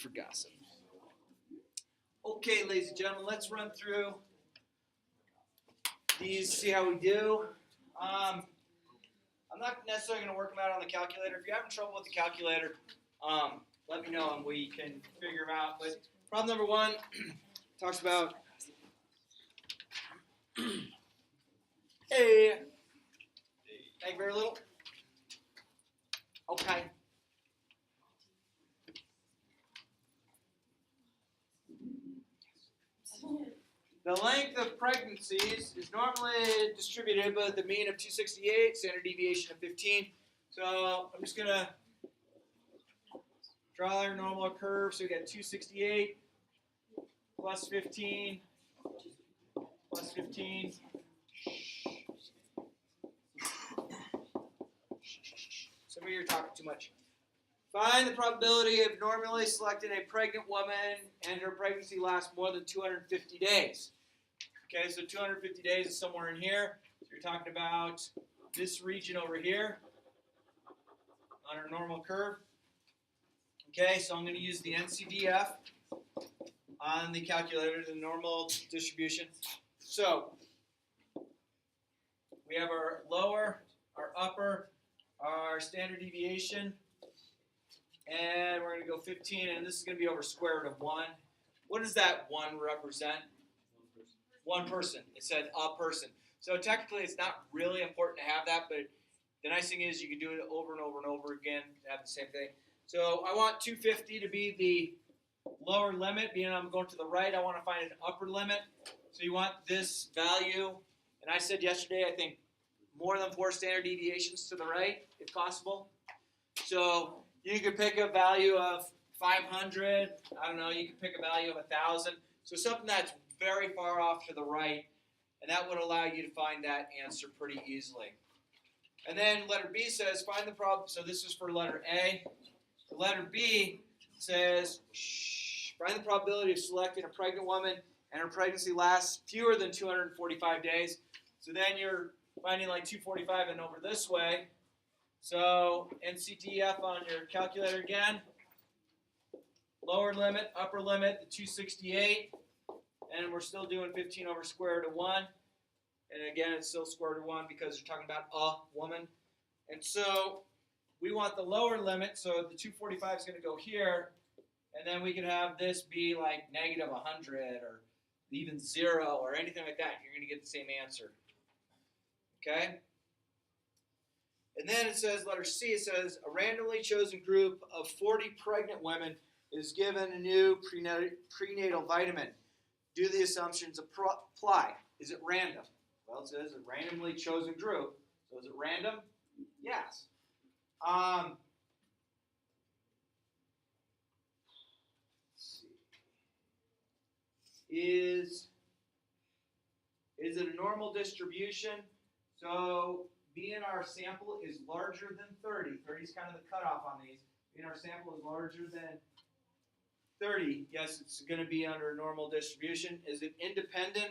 for gossip. Okay, ladies and gentlemen, let's run through these, see how we do. I'm not necessarily going to work them out on the calculator. If you're having trouble with the calculator, let me know and we can figure them out. But problem number one talks about make very little. Okay. The length of pregnancies is normally distributed with the mean of 268, standard deviation of 15. So I'm just going to draw our normal curve. So we got 268 plus 15 plus 15. Some of you are talking too much. Find the probability of normally selecting a pregnant woman and her pregnancy lasts more than 250 days. Okay, so 250 days is somewhere in here. So you're talking about this region over here on our normal curve. Okay, so I'm going to use the NCDF on the calculator, the normal distribution. So we have our lower, our upper, our standard deviation. And we're going to go 15, and this is going to be over square root of 1. What does that 1 represent? One person. It said a person. So technically, it's not really important to have that, but the nice thing is you can do it over and over and over again to have the same thing. So I want 250 to be the lower limit. Being I'm going to the right, I want to find an upper limit. So you want this value, and I said yesterday, I think more than 4 standard deviations to the right, if possible. So you could pick a value of 500. I don't know. You could pick a value of 1,000. So something that's very far off to the right, and that would allow you to find that answer pretty easily. And then letter B says find the problem. So this is for letter A. The letter B says find the probability of selecting a pregnant woman and her pregnancy lasts fewer than 245 days. So then you're finding like 245 and over this way. So NCDF on your calculator again. Lower limit, upper limit, the 268. And we're still doing 15 over square root of 1. And again, it's still square root of 1 because you're talking about a woman. And so we want the lower limit. So the 245 is going to go here. And then we can have this be like negative 100 or even 0 or anything like that. You're going to get the same answer. Okay? And then it says, letter C, it says, a randomly chosen group of 40 pregnant women is given a new prenatal vitamin. Do the assumptions apply? Is it random? Well, it says a randomly chosen group. So is it random? Yes. Let's see. Is it a normal distribution? So being our sample is larger than 30. 30 is kind of the cutoff on these. Being our sample is larger than 30. Yes, it's going to be under normal distribution. Is it independent?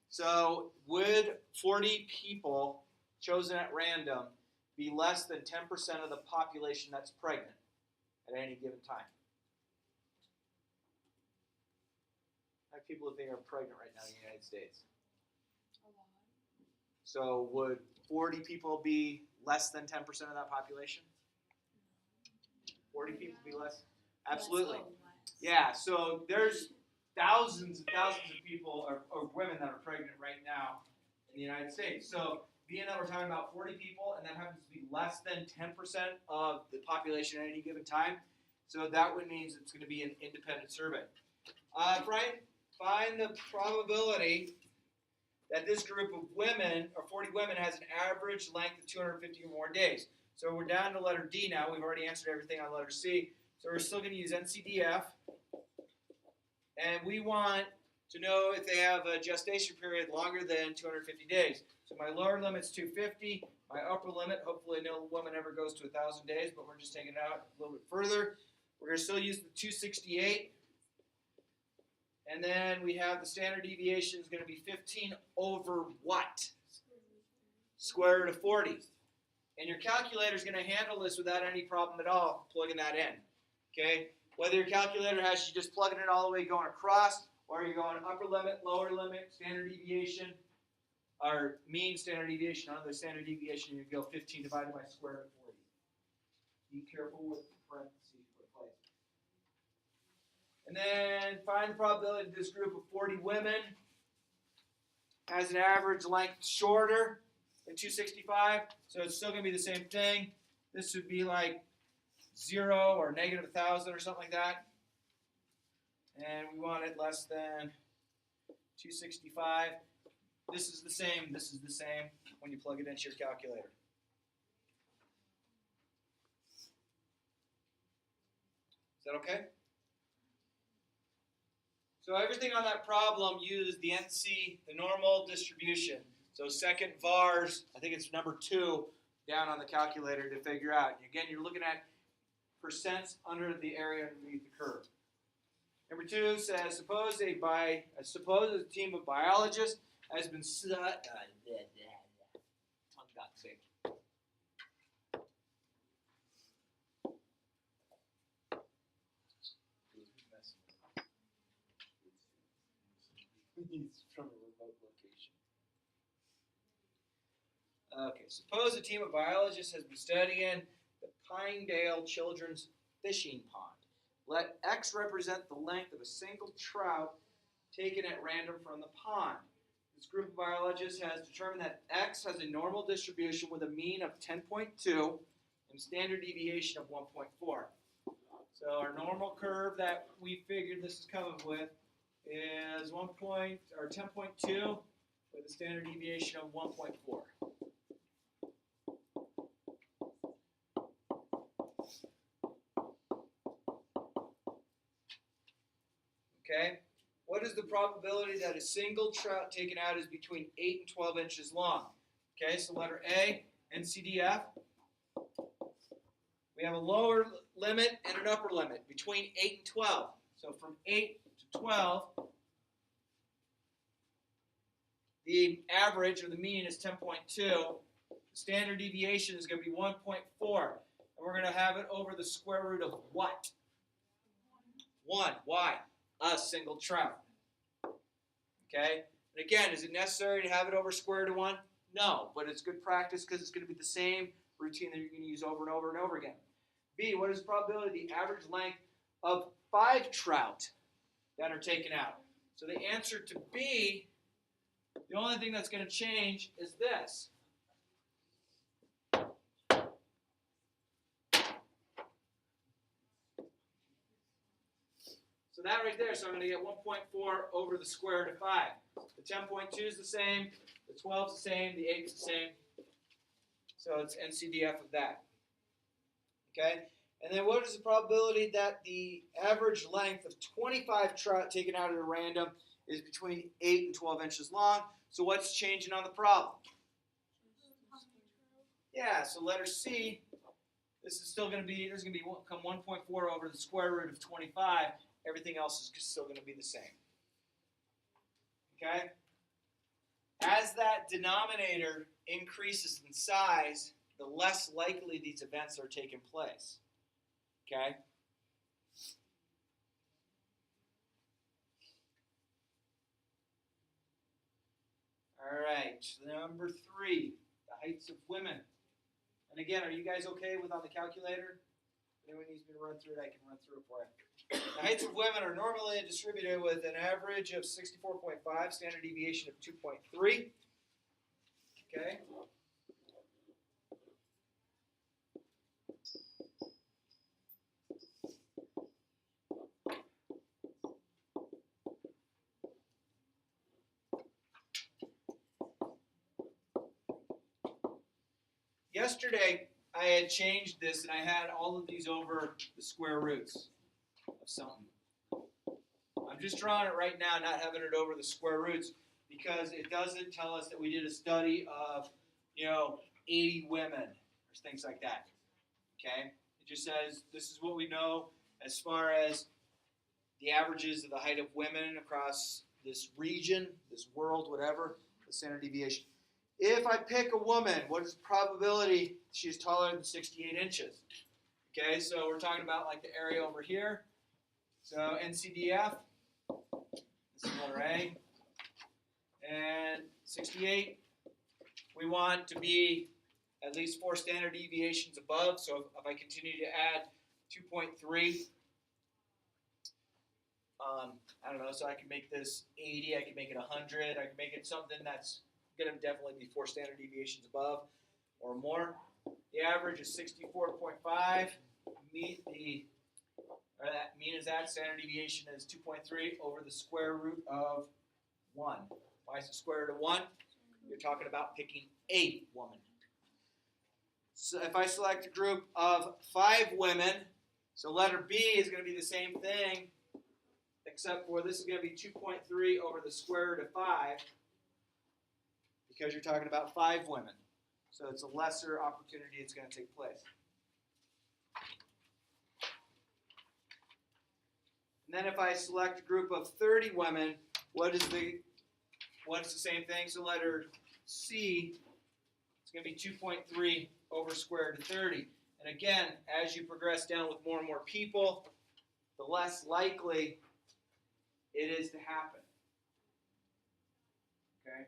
So would 40 people chosen at random be less than 10% of the population that's pregnant at any given time? How many people think are pregnant right now in the United States? A lot. So would 40 people be less than 10% of that population? 40 people be less? Absolutely. Yeah, so there's thousands and thousands of people or women that are pregnant right now in the United States. So being that we're talking about 40 people and that happens to be less than 10% of the population at any given time, so that would mean it's going to be an independent survey. Brian, find the probability that this group of women, or 40 women, has an average length of 250 or more days. So we're down to letter D now. We've already answered everything on letter C. So we're still going to use NCDF. And we want to know if they have a gestation period longer than 250 days. So my lower limit's 250. My upper limit, hopefully no woman ever goes to 1,000 days, but we're just taking it out a little bit further. We're going to still use the 268. And then we have the standard deviation is going to be 15 over what? Square root of 40. And your calculator is going to handle this without any problem at all, plugging that in. Okay? Whether your calculator has you just plugging it all the way going across, or you're going upper limit, lower limit, standard deviation, or mean standard deviation, another standard deviation, you go 15 divided by square root of 40. Be careful with the parentheses you put place. And then find the probability that this group of 40 women has an average length shorter than 265. So it's still going to be the same thing. This would be like 0 or negative 1,000 or something like that. And we want it less than 265. This is the same. This is the same when you plug it into your calculator. Is that okay? So everything on that problem used the NC, the normal distribution. So second VARs, I think it's number 2 down on the calculator to figure out. Again, you're looking at percents under the area underneath the curve. Number 2 says, suppose a team of biologists has been tongue got sick. He's from a remote location. Okay, suppose a team of biologists has been studying the Pinedale Children's Fishing Pond. Let X represent the length of a single trout taken at random from the pond. This group of biologists has determined that X has a normal distribution with a mean of 10.2 and standard deviation of 1.4. So our normal curve that we figured this is coming with is 10.2 with a standard deviation of 1.4. Okay, what is the probability that a single trout taken out is between 8 and 12 inches long? Okay, so letter A, NCDF. We have a lower limit and an upper limit between 8 and 12. So from 8 to 12, the average or the mean is 10.2. The standard deviation is going to be 1.4. And we're going to have it over the square root of what? 1. Why? A single trout. Okay? And again, is it necessary to have it over square root of 1? No, but it's good practice because it's going to be the same routine that you're going to use over and over and over again. B, what is the probability the average length of 5 trout that are taken out? So the answer to B, the only thing that's going to change is this. So that right there, so I'm going to get 1.4 over the square root of 5. The 10.2 is the same, the 12 is the same, the 8 is the same. So it's NCDF of that. Okay? And then what is the probability that the average length of 25 trout taken out at a random is between 8 and 12 inches long? So what's changing on the problem? Yeah, so letter C, this is still going to be, there's going to come 1.4 over the square root of 25. Everything else is still going to be the same. Okay? As that denominator increases in size, the less likely these events are taking place. Okay? All right, number 3, the heights of women. And again, are you guys okay with on the calculator? If anyone needs me to run through it, I can run through it for you. The heights of women are normally distributed with an average of 64.5, standard deviation of 2.3. Okay? Yesterday, I had changed this and I had all of these over the square roots of something. I'm just drawing it right now, not having it over the square roots, because it doesn't tell us that we did a study of, 80 women or things like that. Okay? It just says this is what we know as far as the averages of the height of women across this region, this world, whatever, the standard deviation. If I pick a woman, what is the probability she's taller than 68 inches? Okay, so we're talking about like the area over here. So NCDF, this is letter A. And 68, we want to be at least 4 standard deviations above. So if I continue to add 2.3, I don't know, so I can make this 80, I can make it 100, I can make it something that's going to definitely be 4 standard deviations above or more. The average is 64.5. Mean is that standard deviation is 2.3 over the square root of 1. Why is the square root of 1? You're talking about picking a woman. So if I select a group of 5 women, so letter B is going to be the same thing, except for this is going to be 2.3 over the square root of 5, because you're talking about 5 women. So it's a lesser opportunity it's going to take place. And then if I select a group of 30 women, what is the same thing? So letter C, it's going to be 2.3 over square root of 30. And again, as you progress down with more and more people, the less likely it is to happen. Okay?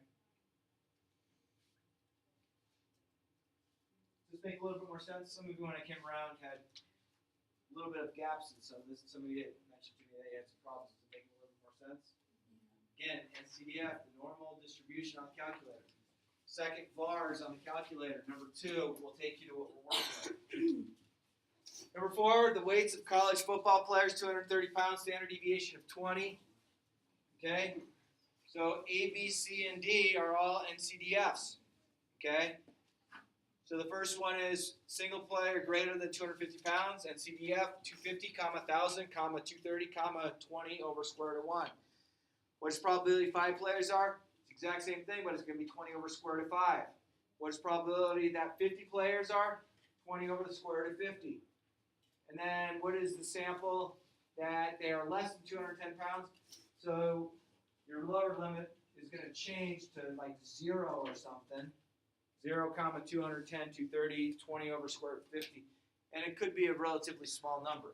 Does this make a little bit more sense? Some of you, when I came around, had a little bit of gaps in some of this. Some of you mentioned to me that you had some problems. Does it make a little bit more sense? Again, NCDF, the normal distribution on the calculator. Second VARs on the calculator. Number 2 will take you to what we're working with. Number 4, the weights of college football players, 230 pounds, standard deviation of 20. Okay? So A, B, C, and D are all NCDFs. Okay? So the first one is single player greater than 250 pounds, NCDF 250, 1,000, 230, 20 over square root of 1. What is probability 5 players are? It's the exact same thing, but it's going to be 20 over square root of 5. What is probability that 50 players are? 20 over the square root of 50. And then what is the sample that they are less than 210 pounds? So your lower limit is going to change to like 0 or something. 0, 210, 230, 20 over square root of 50. And it could be a relatively small number.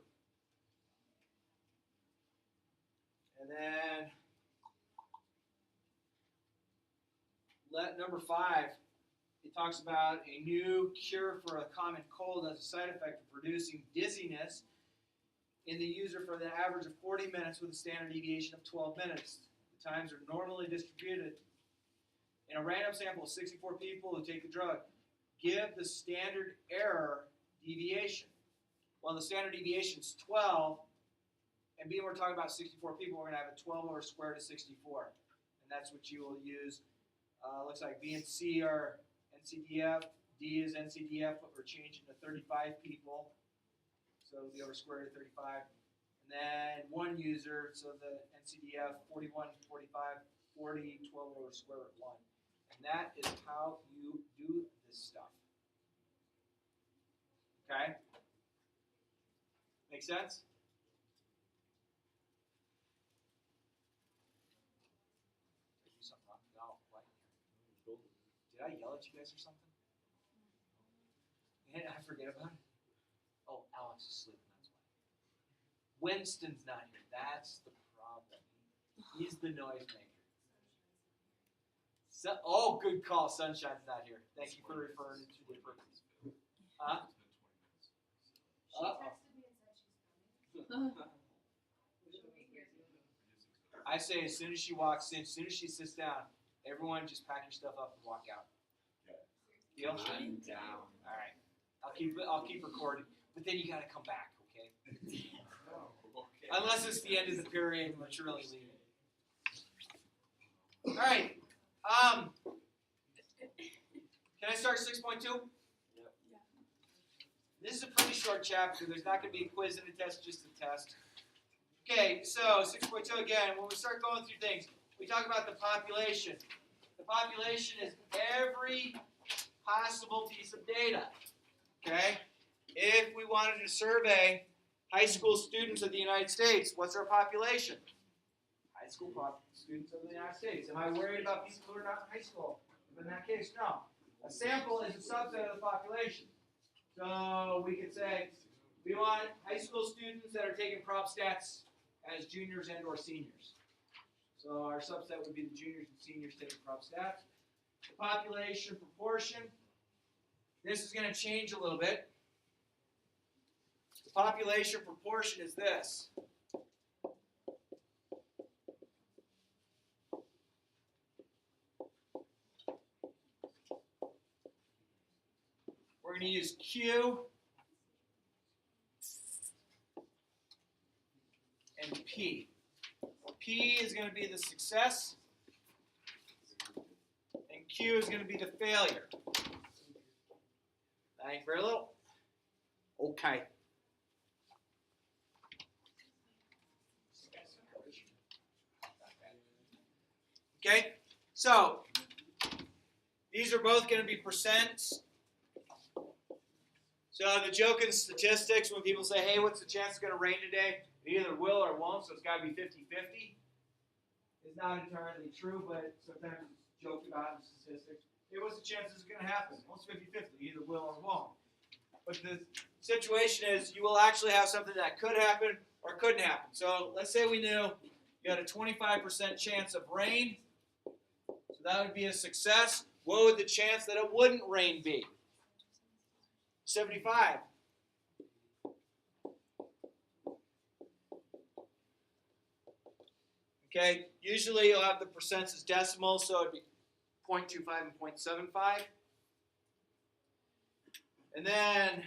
And then number 5, it talks about a new cure for a common cold as a side effect of producing dizziness in the user for the average of 40 minutes with a standard deviation of 12 minutes. The times are normally distributed. In a random sample of 64 people who take the drug, give the standard error deviation. Well, the standard deviation is 12, and being we're talking about 64 people, we're going to have a 12 over square root of 64. And that's what you will use. Looks like B and C are NCDF, D is NCDF, but we're changing to 35 people. So it'll be over square root of 35. And then 1 user, so the NCDF 41, 45, 40, 12 over square root of 1. And that is how you do this stuff. Okay? Make sense? Did I yell at you guys or something? And I forget about it? Oh, Alex is sleeping, that's why. Winston's not here. That's the problem. He's the noise maker. Oh, good call. Sunshine's not here. Thank you for referring to the purpose. Huh? I say as soon as she walks in, as soon as she sits down, everyone just pack your stuff up and walk out. Deal? I'm down. All right. I'll keep recording, but then you got to come back, okay? Okay? Unless it's the end of the period and we're really leaving. All right. Can I start 6.2? Yep. This is a pretty short chapter. There's not going to be a quiz and a test, just a test. Okay, so 6.2 again. When we start going through things, we talk about the population. The population is every possible piece of data. Okay? If we wanted to survey high school students of the United States, what's our population? High school students of the United States. Am I worried about people who are not in high school? In that case, no. A sample is a subset of the population. So we could say we want high school students that are taking prop stats as juniors and or seniors. So our subset would be the juniors and seniors taking prop stats. The population proportion, this is going to change a little bit. The population proportion is this. We're going to use Q and P. P is going to be the success, and Q is going to be the failure. Thank you very little. Okay. Okay, so these are both going to be percents. So the joke in statistics, when people say, hey, what's the chance it's going to rain today? It either will or won't, so it's got to be 50-50. It's not entirely true, but sometimes it's joked about in statistics. Hey, what's the chance it's going to happen? Well, it's 50-50. Either will or won't. But the situation is you will actually have something that could happen or couldn't happen. So let's say we knew you had a 25% chance of rain. So that would be a success. What would the chance that it wouldn't rain be? 75. Okay, usually you'll have the percents as decimals, so it'd be 0.25 and 0.75. And then,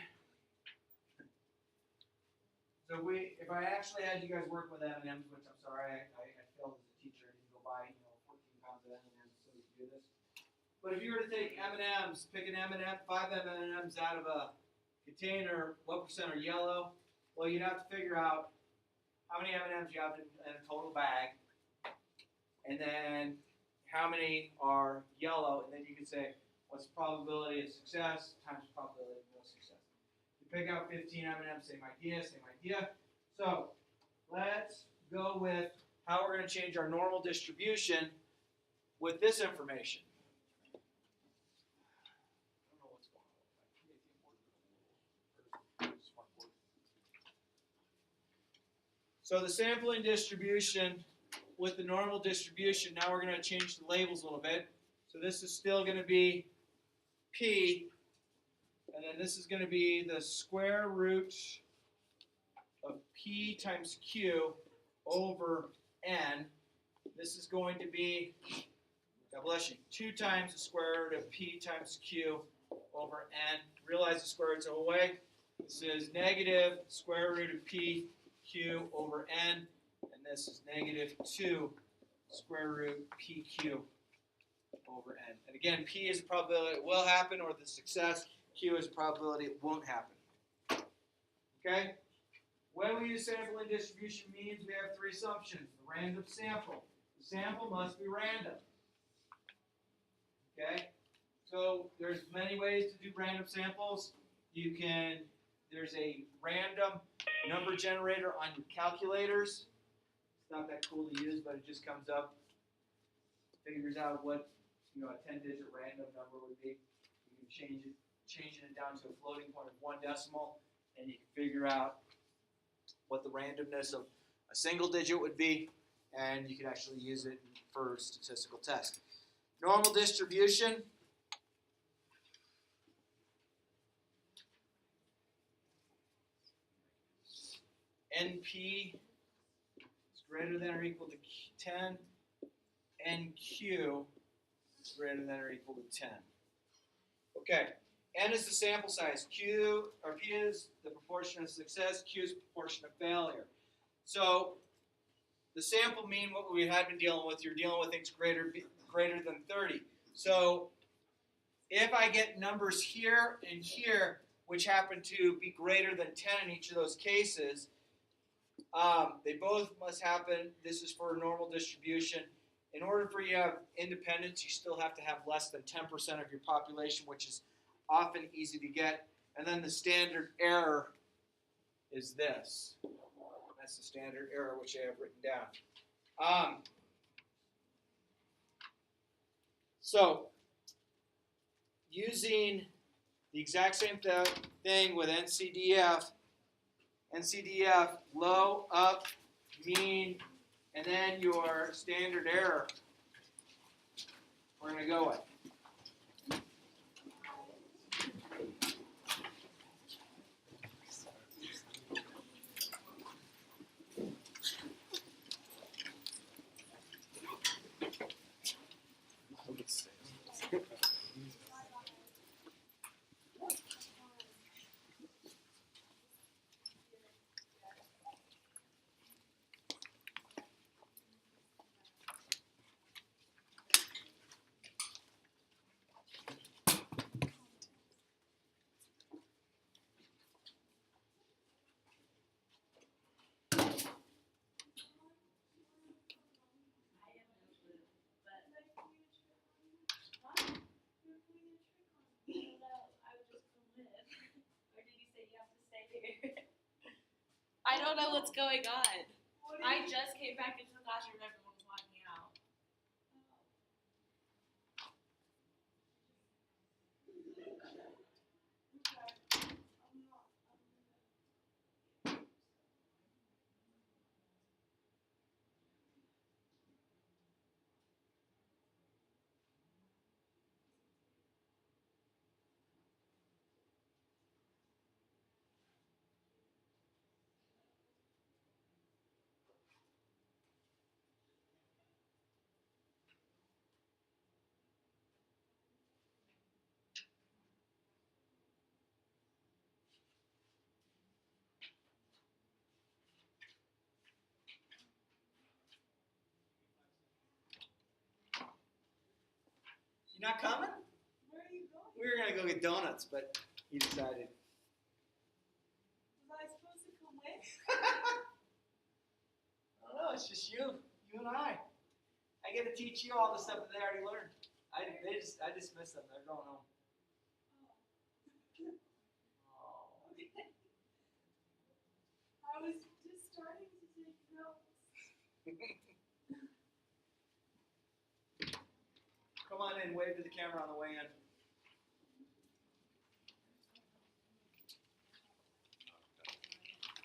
so if I actually had you guys work with M&Ms, which I'm sorry, I failed as a teacher, I didn't go buy 14 pounds of M&Ms so we could do this. But if you were to take M&Ms, pick an M&M, 5 M&Ms out of a container, what percent are yellow? Well, you'd have to figure out how many M&Ms you have in a total bag, and then how many are yellow, and then you could say, what's the probability of success times the probability of no success. You pick out 15 M&Ms, same idea, same idea. So let's go with how we're going to change our normal distribution with this information. So the sampling distribution with the normal distribution, now we're going to change the labels a little bit. So this is still going to be P, and then this is going to be the square root of P times Q over N. This is going to be, God bless you, 2 times the square root of P times Q over N. Realize the square roots are away. This is negative square root of P Q over N, and this is negative 2 square root PQ over N. And again, P is a probability it will happen, or the success. Q is a probability it won't happen. Okay? When we use sampling distribution means we have 3 assumptions. The random sample. The sample must be random. Okay? So there's many ways to do random samples. There's a random number generator on your calculators. It's not that cool to use, but it just comes up, figures out what a 10-digit random number would be. You can changing it down to a floating point of 1 decimal, and you can figure out what the randomness of a single digit would be, and you can actually use it for statistical tests. Normal distribution. NP is greater than or equal to 10. NQ is greater than or equal to 10. Okay. N is the sample size. P is the proportion of success. Q is the proportion of failure. So the sample mean, what we had been dealing with, you're dealing with things greater than 30. So if I get numbers here and here, which happen to be greater than 10 in each of those cases, they both must happen. This is for a normal distribution. In order for you to have independence, you still have to have less than 10% of your population, which is often easy to get. And then the standard error is this. That's the standard error, which I have written down. So using the exact same thing with NCDF, low, up, mean, and then your standard error we're going to go with. I don't know what's going on. I just came back into the classroom and everyone was walking out. You not coming? Where are you going? We were going to go get donuts, but he decided. Was I supposed to come with? I don't know, it's just you and I. I get to teach you all the stuff that they already learned. I dismiss them. They're going home. Oh. Okay. I was just starting to take notes. Come on in, wave to the camera on the way in.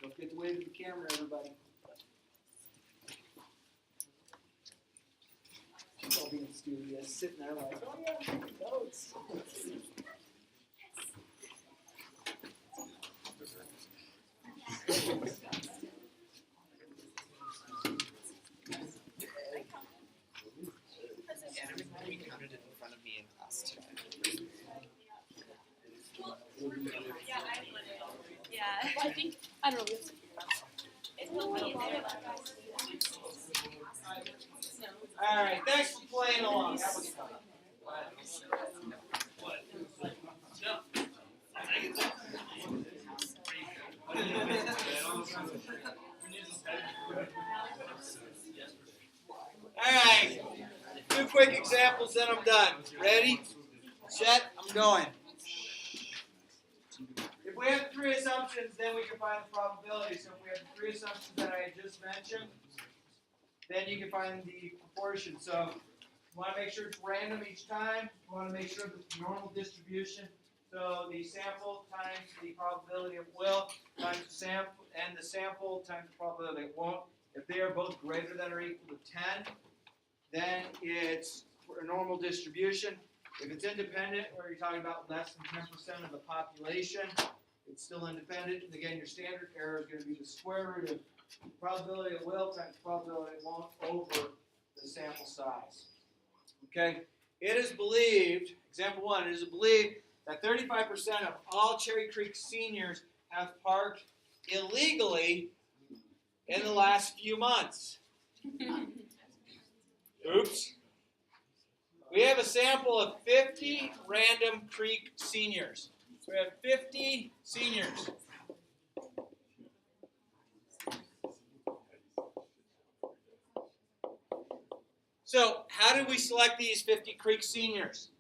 Don't forget to wave to the camera, everybody. She's all being studious, sitting there like, oh yeah, I'm taking notes. Everybody counted it in front of me in class today. Yeah. Well, I think, I don't know, we have to figure it out. It will be in there. All right, thanks for playing along. That was fun. All right, 2 quick examples, then I'm done. Ready, set, I'm going. If we have 3 assumptions, then we can find the probability. So if we have the 3 assumptions that I had just mentioned, then you can find the proportion. So you want to make sure it's random each time. You want to make sure it's normal distribution. So the sample times the probability it will times the sample, and the sample times the probability it won't. If they are both greater than or equal to 10, then it's a normal distribution. If it's independent, or you're talking about less than 10% of the population, it's still independent. And again, your standard error is going to be the square root of probability it will times probability it won't over the sample size. Okay? It is believed, example 1, it is believed that 35% of all Cherry Creek seniors have parked illegally in the last few months. Oops. We have a sample of 50 Random Creek seniors. So we have 50 seniors. So how did we select these 50 Creek seniors?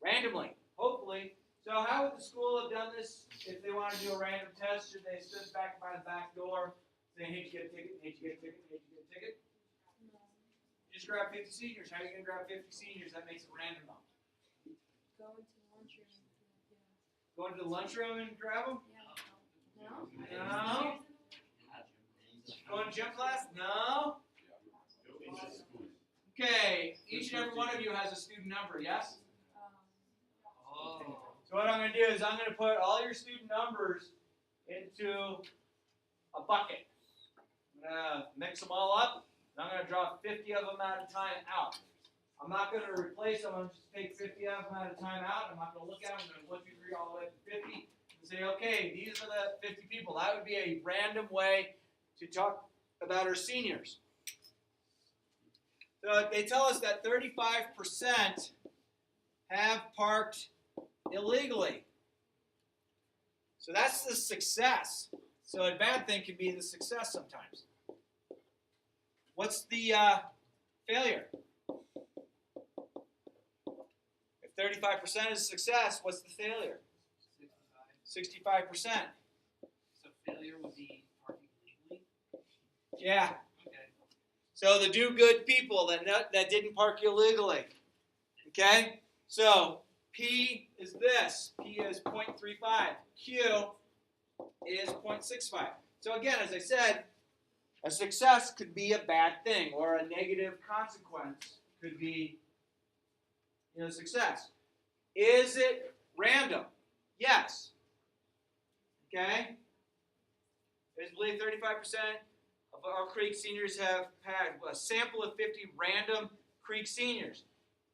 Randomly, hopefully. So how would the school have done this if they wanted to do a random test? Should they stood back by the back door saying, hey, did you get a ticket, hey, did you get a ticket, hey, did you get a ticket? You just grab 50 seniors. How are you going to grab 50 seniors? That makes it random though. Go into the lunchroom. Go into the lunchroom and grab them? Yeah. No? No? Going to gym class? No? Okay, each and every one of you has a student number, yes? Oh. So what I'm going to do is I'm going to put all your student numbers into a bucket. I'm going to mix them all up, and I'm going to draw 50 of them at a time out. I'm not going to replace them. I'm just take 50 of them at a time out. I'm not going to look at them. I'm going to 1, 2, 3 all the way up to 50 and say, okay, these are the 50 people. That would be a random way to talk about our seniors. So they tell us that 35% have parked illegally. So that's the success. So a bad thing can be the success sometimes. What's the failure? If 35% is success, what's the failure? 65%. So failure would be parking legally? Yeah. Okay. So the do-good people that didn't park illegally. Okay? So P is this. P is 0.35. Q is 0.65. So again, as I said, a success could be a bad thing, or a negative consequence could be, success. Is it random? Yes. Okay? There's believe 35% of our Creek seniors have had a sample of 50 random Creek seniors.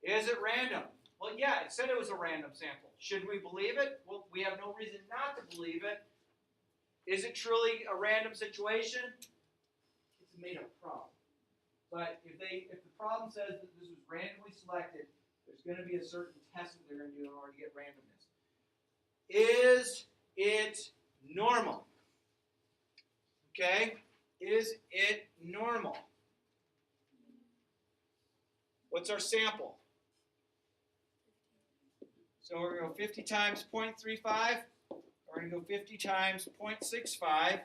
Is it random? Well, yeah, it said it was a random sample. Should we believe it? Well, we have no reason not to believe it. Is it truly a random situation? It's a made-up problem. But if the problem says that this was randomly selected, there's going to be a certain test that they're going to do in order to get randomness. Is it normal? Okay? Is it normal? What's our sample? So we're going to go 50 times 0.35. We're going to go 50 times 0.65.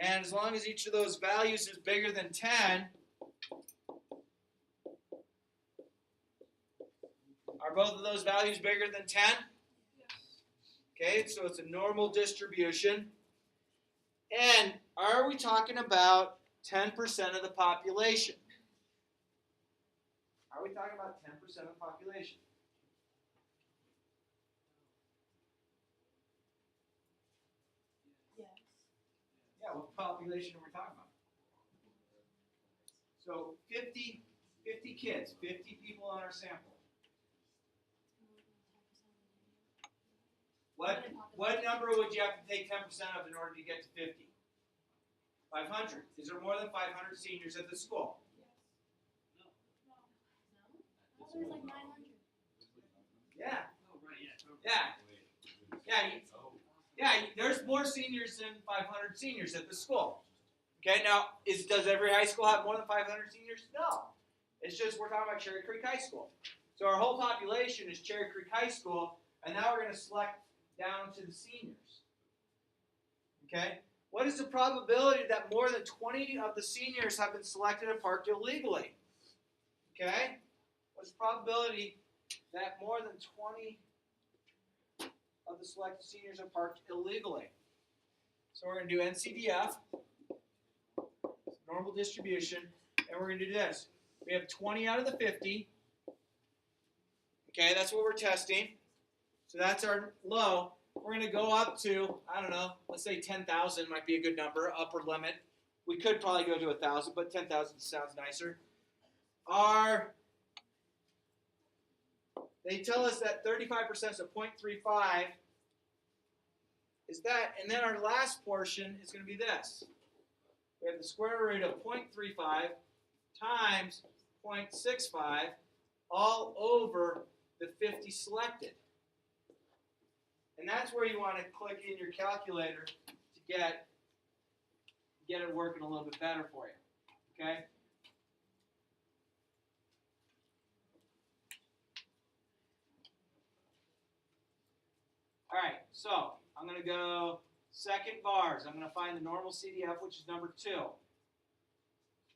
And as long as each of those values is bigger than 10, are both of those values bigger than 10? Okay, so it's a normal distribution. And are we talking about 10% of the population? Are we talking about 10% of the population? Yes. Yeah, what population are we talking about? So 50 kids, 50 people on our sample. What number would you have to take 10% of in order to get to 50? 500. Is there more than 500 seniors at the school? There's like 900. Yeah. Oh, right, yeah. Yeah, there's more seniors than 500 seniors at the school. Okay, now, does every high school have more than 500 seniors? No. It's just we're talking about Cherry Creek High School. So our whole population is Cherry Creek High School, and now we're going to select down to the seniors. Okay? What is the probability that more than 20 of the seniors have been selected and parked illegally? Okay? What's the probability that more than 20 of the selected seniors are parked illegally? So we're going to do NCDF, normal distribution, and we're going to do this. We have 20 out of the 50. Okay, that's what we're testing. So that's our low. We're going to go up to, I don't know, let's say 10,000 might be a good number, upper limit. We could probably go to 1,000, but 10,000 sounds nicer. They tell us that 35%, so 0.35, is that, and then our last portion is going to be this. We have the square root of 0.35 times 0.65 all over the 50 selected. And that's where you want to click in your calculator to get it working a little bit better for you. Okay? All right, so I'm going to go second bars. I'm going to find the normal CDF, which is number 2.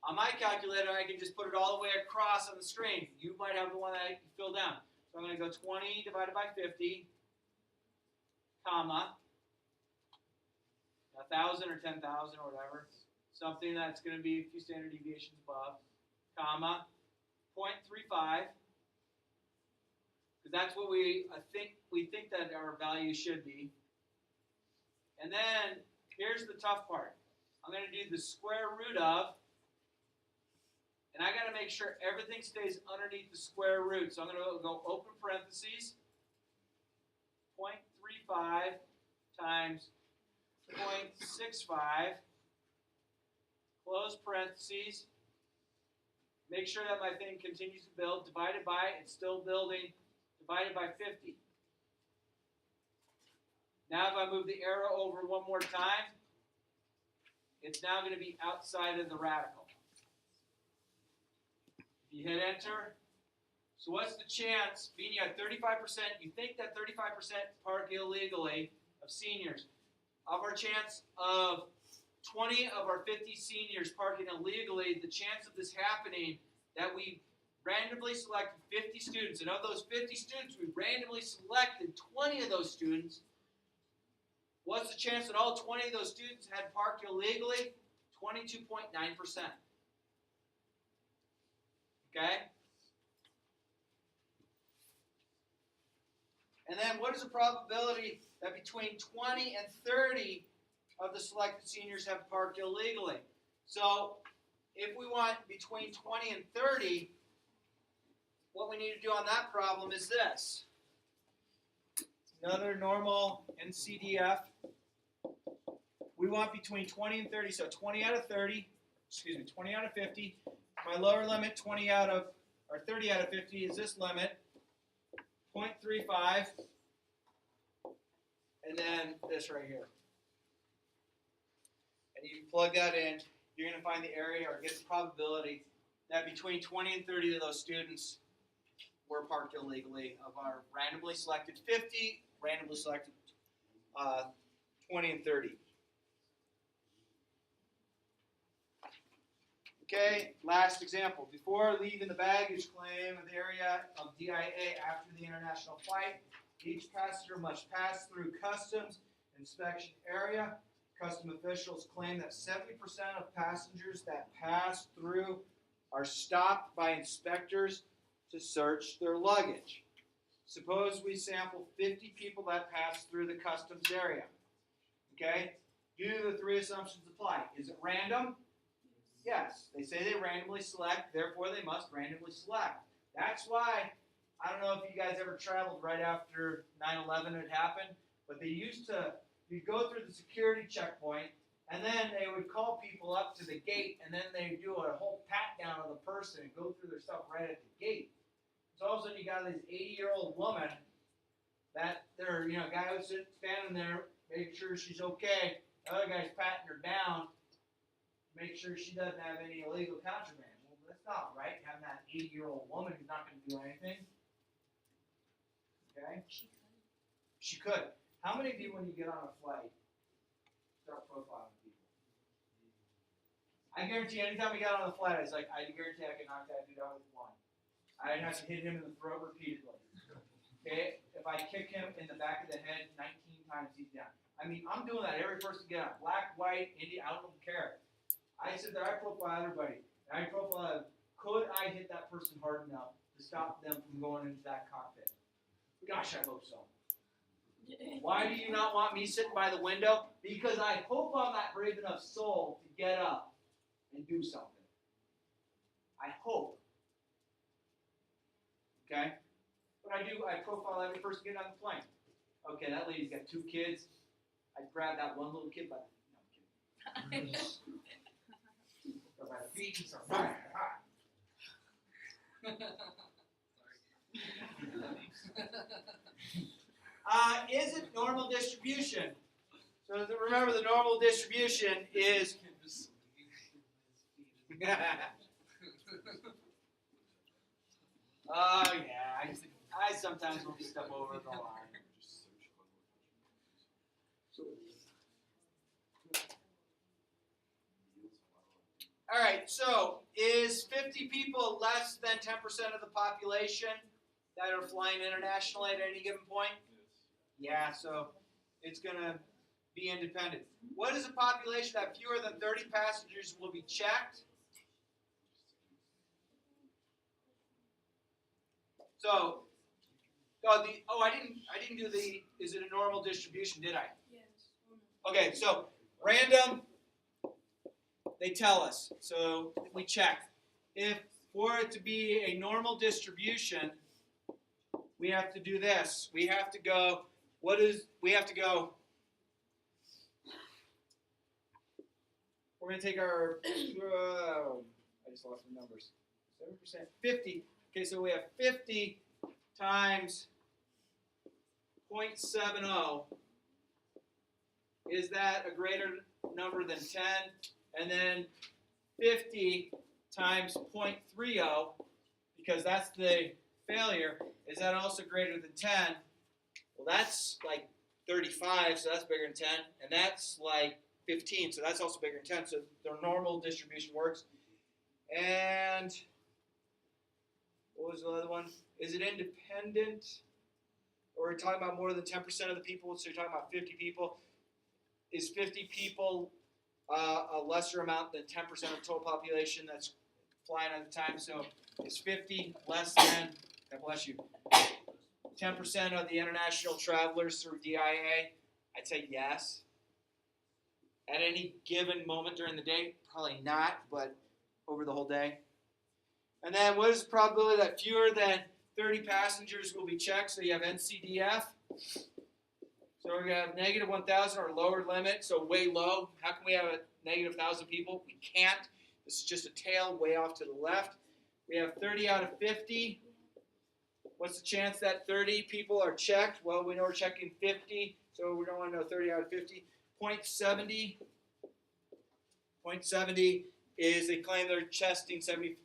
On my calculator, I can just put it all the way across on the screen. You might have the one that you fill down. So I'm going to go 20 divided by 50, comma, 1,000 or 10,000 or whatever. something that's going to be a few standard deviations above, comma, 0.35, because that's what we think that our value should be. And then here's the tough part. I'm going to do the square root of, and I got to make sure everything stays underneath the square root. So I'm going to go open parentheses, 0.35 times 0.65, close parentheses. Make sure that my thing continues to build. Divided by, it's still building, divided by 50. Now if I move the arrow over one more time, it's now going to be outside of the radical. If you hit enter, so what's the chance, being you have 35%, you think that 35% park illegally of seniors, of our chance of 20 of our 50 seniors parking illegally, the chance of this happening, that we randomly selected 50 students, and of those 50 students, we randomly selected 20 of those students. What's the chance that all 20 of those students had parked illegally? 22.9%. Okay? And then what is the probability that between 20 and 30 of the selected seniors have parked illegally? So if we want between 20 and 30, what we need to do on that problem is this. Another normal NCDF. We want between 20 and 30, so 20 out of 30, 20 out of 50. My lower limit, 20 out of, or 30 out of 50 is this limit, 0.35, and then this right here. And you plug that in, you're going to find the area or get the probability that between 20 and 30 of those students were parked illegally of our randomly selected 50, randomly selected 20 and 30. Okay, last example. Before leaving the baggage claim of the area of DIA after the international flight, each passenger must pass through customs inspection area. Custom officials claim that 70% of passengers that pass through are stopped by inspectors to search their luggage. Suppose we sample 50 people that pass through the customs area. Okay? Do the three assumptions apply? Is it random? Yes. They say they randomly select, therefore they must randomly select. That's why, I don't know if you guys ever traveled right after 9/11 had happened, but they used to, you'd go through the security checkpoint, and then they would call people up to the gate, and then they'd do a whole pat down of the person and go through their stuff right at the gate. So all of a sudden you got this 80-year-old woman that they're, guy was standing there, making sure she's okay. The other guy's patting her down, make sure she doesn't have any illegal contraband. Well, that's not right, having that 80-year-old woman who's not going to do anything. Okay? She could. How many of you, when you get on a flight, start profiling people? I guarantee anytime we got on the flight, I guarantee I could knock that dude out with one. I'd have to hit him in the throat repeatedly. Okay? If I kick him in the back of the head 19 times, he's down. I mean, I'm doing that every person get on. Black, white, Indian, I don't care. I sit there, I profile everybody. I profile, could I hit that person hard enough to stop them from going into that cockpit? Gosh, I hope so. Why do you not want me sitting by the window? Because I hope I'm that brave enough soul to get up and do something. I hope. Okay? But I profile every person getting on the plane. Okay, that lady's got 2 kids. I grab that one little kid by the, no, I'm kidding. By the feet and start, is it normal distribution? So remember, the normal distribution is. Oh yeah, I sometimes will step over the line. All right, so is 50 people less than 10% of the population that are flying internationally at any given point? Yeah, so it's going to be independent. What is a population that fewer than 30 passengers will be checked? So, I didn't do the, is it a normal distribution, did I? Yes. Okay, so random, they tell us. So we check. If for it to be a normal distribution, we have to do this. We have to go, we have to go, we're going to take our, I just lost the numbers, 7%, 50. Okay, so we have 50 times 0.70. Is that a greater number than 10? And then 50 times 0.30, because that's the failure, is that also greater than 10? Well, that's like 35, so that's bigger than 10. And that's like 15, so that's also bigger than 10. So their normal distribution works. And what was the other one? Is it independent? Or we're talking about more than 10% of the people, so you're talking about 50 people. Is 50 people a lesser amount than 10% of the total population that's flying at the time? So is 50 less than, God bless you, 10% of the international travelers through DIA? I'd say yes. At any given moment during the day, probably not, but over the whole day. And then what is the probability that fewer than 30 passengers will be checked? So you have NCDF. So we're going to have negative 1,000 or lower limit, so way low. How can we have a negative 1,000 people? We can't. This is just a tail way off to the left. We have 30 out of 50. What's the chance that 30 people are checked? Well, we know we're checking 50, so we don't want to know 30 out of 50. 0.70. 0.70 is they claim they're testing 70%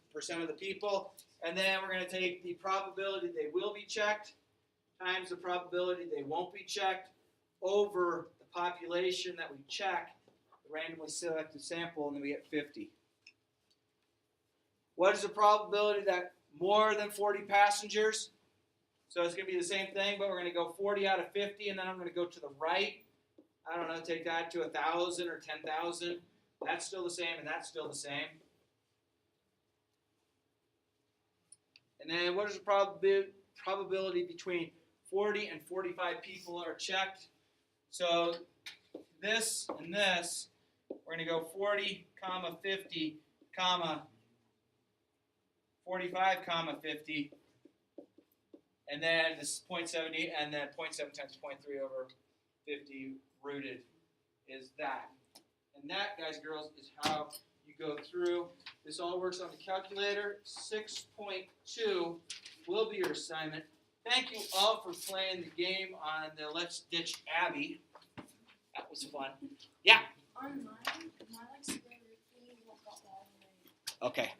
of the people. And then we're going to take the probability they will be checked times the probability they won't be checked over the population that we check, the randomly selected sample, and then we get 50. What is the probability that more than 40 passengers? So it's going to be the same thing, but we're going to go 40 out of 50, and then I'm going to go to the right. I don't know, take that to 1,000 or 10,000. That's still the same, and that's still the same. And then what is the probability between 40 and 45 people are checked? So this and this, we're going to go 40, 50, 45, 50. And then this is 0.70, and then 0.7 times 0.3 over 50 rooted is that. And that, guys, girls, is how you go through. This all works on the calculator. 6.2 will be your assignment. Thank you all for playing the game on the Let's Ditch Abby. That was fun. Yeah? On mine, my like square root thing got all the way. Okay.